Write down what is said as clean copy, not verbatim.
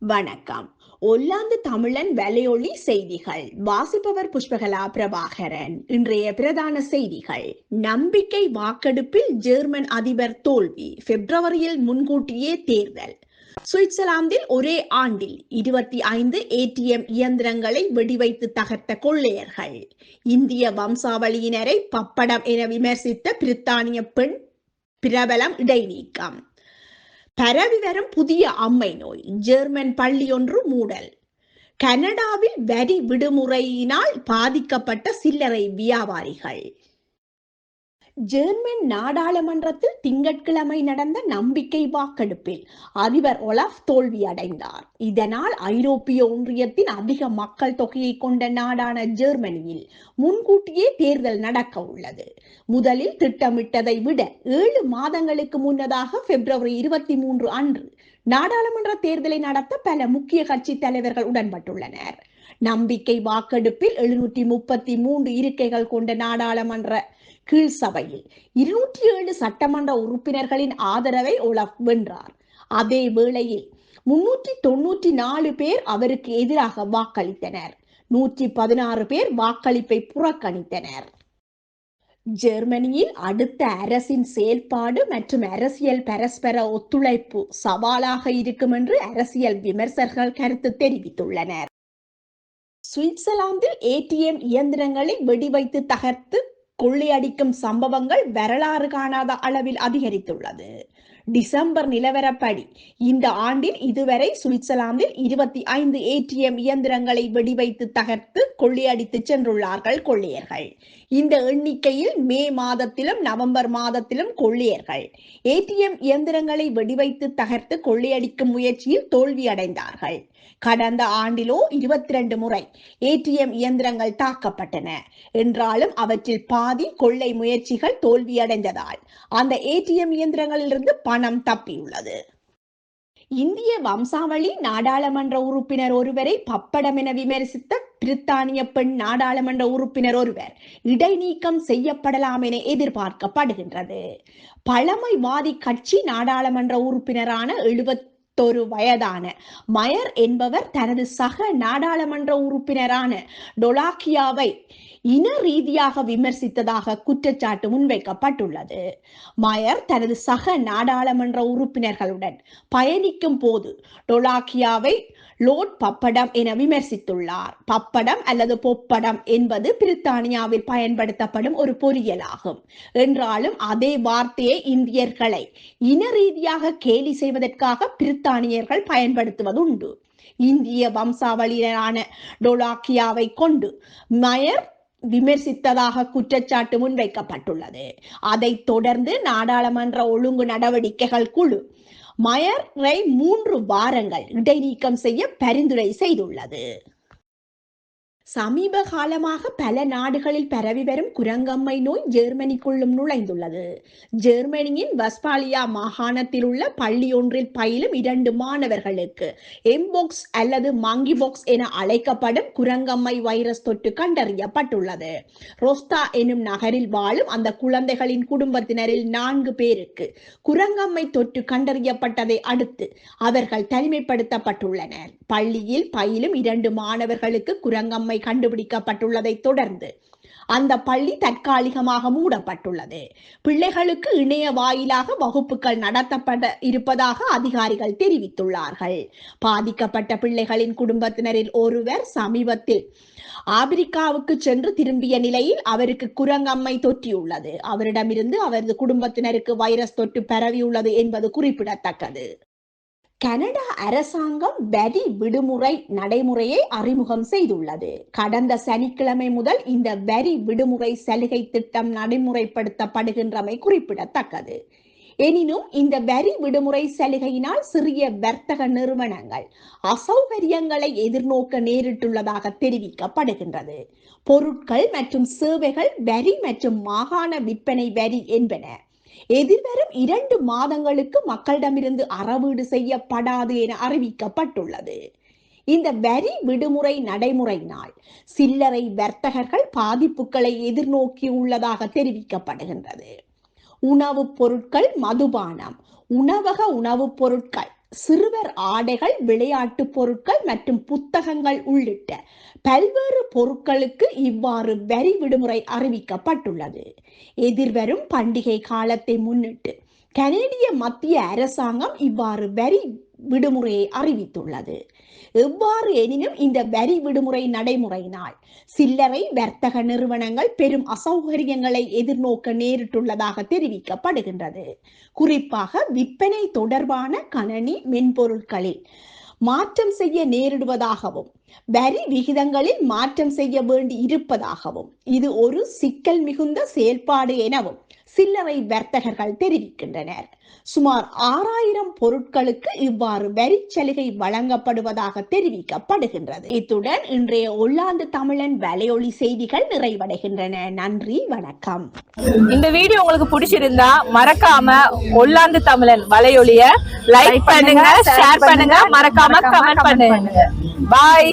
வணக்கம். ஒல்லாந்து தமிழன் வலையொலி செய்திகள் வாசிப்பவர் புஷ்பகலா பிரபாகரன். இன்றைய பிரதான செய்திகள்: நம்பிக்கை வாக்கெடுப்பில் ஜெர்மன் அதிபர் தோல்வி, பிப்ரவரியில் முன்கூட்டியே தேர்தல். சுவிட்சர்லாந்தில் ஒரே ஆண்டில் 25 ATM இயந்திரங்களை வெடிவைத்து தகர்த்த கொள்ளையர்கள். இந்திய வம்சாவளியினரை பப்படம் என விமர்சித்த பிரித்தானிய பெண் பிரபலம் இடைநீக்கம். பரவி வரும் புதிய அம்மை நோய், ஜெர்மன் பள்ளி ஒன்று மூடல். கனடாவில் வரி விடுமுறையினால் பாதிக்கப்பட்ட சில்லறை வியாபாரிகள். ஜெர்மன் நாடாளுமன்றத்தில் திங்கட்கிழமை நடந்த நம்பிக்கை வாக்கெடுப்பில் அதிபர் ஒலாஃப் தோல்வியடைந்தார். இதனால் ஐரோப்பிய ஒன்றியத்தின் அதிக மக்கள் தொகையை கொண்ட நாடான ஜெர்மனியில் முன்கூட்டியே தேர்தல் நடக்க உள்ளது. முதலில் திட்டமிட்டதை விட 7 மாதங்களுக்கு முன்னதாக பிப்ரவரி 23 அன்று நாடாளுமன்ற தேர்தலை நடத்த பல முக்கிய கட்சி தலைவர்கள் உடன்பட்டுள்ளனர். நம்பிக்கை வாக்கெடுப்பில் 733 இருக்கைகள் கொண்ட நாடாளுமன்ற கீழ் சபையில் 207 சட்டமன்ற உறுப்பினர்களின் ஆதரவை ஒலாஃப் வென்றார். அதே வேளையில் 394 பேர் அவருக்கு எதிராக வாக்களித்தனர். 116 பேர் வாக்களிப்பை புறக்கணித்தனர். ஜெர்மனியில் அடுத்த அரசின் செயல்பாடு மற்றும் அரசியல் பரஸ்பர ஒத்துழைப்பு சவாலாக இருக்கும் என்று அரசியல் விமர்சகர்கள் கருத்து தெரிவித்துள்ளனர். சுவிட்சர்லாந்தில் ATM இயந்திரங்களை வெடிவைத்து தகர்த்து கொள்ளையடிக்கும் சம்பவங்கள் வரலாறு காணாத அளவில் அதிகரித்துள்ளது. டிசம்பர் நிலவரப்படி இந்த ஆண்டில் இதுவரை சுவிட்சர்லாந்தில் 25 ATM இயந்திரங்களை வெடிவைத்து தகர்த்து கொள்ளையடித்து சென்றுள்ளார்கள் கொள்ளையர்கள். இந்த எண்ணிக்கையில் மே மாதத்திலும் நவம்பர் மாதத்திலும் கொள்ளையர்கள் ATM இயந்திரங்களை வெடிவைத்து தகர்த்து கொள்ளையடிக்கும் முயற்சியில் தோல்வியடைந்தார்கள். கடந்த ஆண்டிலோ 22 முறை ATM இயந்திரங்கள் தாக்கப்பட்டன. என்றாலும் அவற்றில் பாதி கொள்ளை முயற்சிகள் தோல்வியடைந்ததால் அந்த ATM இயந்திரங்களிலிருந்து பணம் தப்பியுள்ளது. இந்திய வம்சாவளி நாடாளுமன்ற உறுப்பினர் ஒருவரை பப்படம் என விமர்சித்த பிரித்தானிய பெண் நாடாளுமன்ற உறுப்பினர் ஒருவர் இடைநீக்கம் செய்யப்படலாம் என எதிர்பார்க்கப்படுகின்றது. பழமைவாதி கட்சி நாடாளுமன்ற உறுப்பினரான 71 வயதான மயர் என்பவர் தனது சக நாடாளுமன்ற உறுப்பினரான டொலாக்கியாவை இன ரீதியாக விமர்சித்ததாக குற்றச்சாட்டு முன்வைக்கப்பட்டுள்ளது. மயர் தனது சக நாடாளுமன்ற உறுப்பினர்களுடன் பயணிக்கும் போது டொலாக்கியாவை லோட் பப்படம் என விமர்சித்துள்ளார். பப்படம் அல்லது பொப்படம் என்பது பிரித்தானியாவில் பயன்படுத்தப்படும் ஒரு பொறியியலாகும். என்றாலும் அதே வார்த்தையை இந்தியர்களை இன ரீதியாக கேலி செய்வதற்காக பிரித்தானியர்கள் பயன்படுத்துவதுண்டு. இந்திய வம்சாவளியினரான டொலாக்கியாவை கொண்டு மயர் விமர்சித்ததாக குற்றச்சாட்டு முன்வைக்கப்பட்டுள்ளது. அதைத் தொடர்ந்து நாடாளுமன்ற ஒழுங்கு நடவடிக்கைகள் குழு மயரை 3 வாரங்கள் இடைநீக்கம் செய்ய பரிந்துரை செய்துள்ளது. சமீப காலமாக பல நாடுகளில் பரவி வரும் குரங்கம்மை நோய் ஜெர்மனிக்குள்ளும் நுழைந்துள்ளது. ஜெர்மனியின் வஸ்பாலியா மாகாணத்தில் உள்ள பள்ளி ஒன்றில் பயிலும் 2 மாணவர்களுக்கு எம்போக்ஸ் அல்லது மங்கிபாக்ஸ் என அழைக்கப்படும் குரங்கம்மை வைரஸ் தொற்று கண்டறியப்பட்டுள்ளது. ரோஸ்தா எனும் நகரில் வாழும் அந்த குழந்தைகளின் குடும்பத்தினரில் 4 பேருக்கு குரங்கம்மை தொற்று கண்டறியப்பட்டதை அடுத்து அவர்கள் தனிமைப்படுத்தப்பட்டுள்ளனர். பள்ளியில் பயிலும் 2 மாணவர்களுக்கு குரங்கம்மை கண்டுபிடிக்கப்பட்டுள்ளதை தொடர்ந்து அந்த பள்ளி தற்காலிகமாக மூடப்பட்டுள்ளது. பிள்ளைகளுக்கு இணைய வாயிலாக வகுப்புகள் நடத்தப்பட இருப்பதாக அதிகாரிகள் தெரிவித்துள்ளார்கள். பாதிக்கப்பட்ட பிள்ளைகளின் குடும்பத்தினரில் ஒருவர் சமீபத்தில் ஆப்பிரிக்காவுக்கு சென்று திரும்பிய நிலையில் அவருக்கு குரங்கம்மை தொற்றியுள்ளது. அவரிடமிருந்து அவரது குடும்பத்தினருக்கு வைரஸ் தொற்று பரவியுள்ளது என்பது குறிப்பிடத்தக்கது. கனடா அரசாங்கம் வரி விடுமுறை நடைமுறையை அறிமுகம் செய்துள்ளது. கடந்த சனிக்கிழமை முதல் இந்த வரி விடுமுறை சலுகை திட்டம் நடைமுறைப்படுத்தப்படுகின்றமை குறிப்பிடத்தக்கது. எனினும் இந்த வரி விடுமுறை சலுகையினால் சிறிய வர்த்தக நிறுவனங்கள் அசௌகரியங்களை எதிர்நோக்க நேரிட்டுள்ளதாக தெரிவிக்கப்படுகின்றது. பொருட்கள் மற்றும் சேவைகள் வரி மற்றும் மாகாண விற்பனை வரி என்பன எதிர்வரும் 2 மாதங்களுக்கு மக்களிடமிருந்து அறவீடு செய்யப்படாது என அறிவிக்கப்பட்டுள்ளது. இந்த வரி விடுமுறை நடைமுறையினால் சில்லறை வர்த்தகர்கள் பாதிப்புகளை எதிர்நோக்கியுள்ளதாக தெரிவிக்கப்படுகின்றது. உணவுப் பொருட்கள், மதுபானம், உணவக உணவுப் பொருட்கள், சிறுவர் ஆடைகள், விளையாட்டு பொருட்கள் மற்றும் புத்தகங்கள் உள்ளிட்ட பல்வேறு பொருட்களுக்கு இவ்வாறு வரி விடுமுறை அறிவிக்கப்பட்டுள்ளது. எதிர்வரும் பண்டிகை காலத்தை முன்னிட்டு கனேடிய மத்திய அரசாங்கம் இவ்வாறு வரி விடுமுறையை அறிவித்துள்ளது. எவ்வாறு எனினும் இந்த வரி விடுமுறை நடைமுறையினால் சில்லறை வர்த்தக நிறுவனங்கள் பெரும் அசௌகரியங்களை எதிர்நோக்க நேரிட்டுள்ளதாக தெரிவிக்கப்படுகின்றது. குறிப்பாக விற்பனை தொடர்பான கணனி மென்பொருட்களில் மாற்றம் செய்ய நேரிடுவதாகவும் வரி விகிதங்களில் மாற்றம் செய்ய வேண்டி இருப்பதாகவும் இது ஒரு சிக்கல் மிகுந்த செயல்பாடு எனவும் சில்லறை வர்த்தகர்கள் தெரிவிக்கின்றனர். சுமார் 6000 பொருட்களுக்கு இவ்வாறு வரி சலுகை வழங்கப்படுவதாக தெரிவிக்கப்படுகின்றது. இத்துடன் இன்றைய ஒல்லாந்து தமிழன் வலையொலி செய்திகள் நிறைவடைகின்றன. நன்றி, வணக்கம். இந்த வீடியோ உங்களுக்கு பிடிச்சிருந்தா மறக்காம ஒல்லாந்து தமிழன் வலையொலிய லைக் பண்ணுங்க, ஷேர் பண்ணுங்க, மறக்காம கமெண்ட் பண்ணுங்க. பாய்.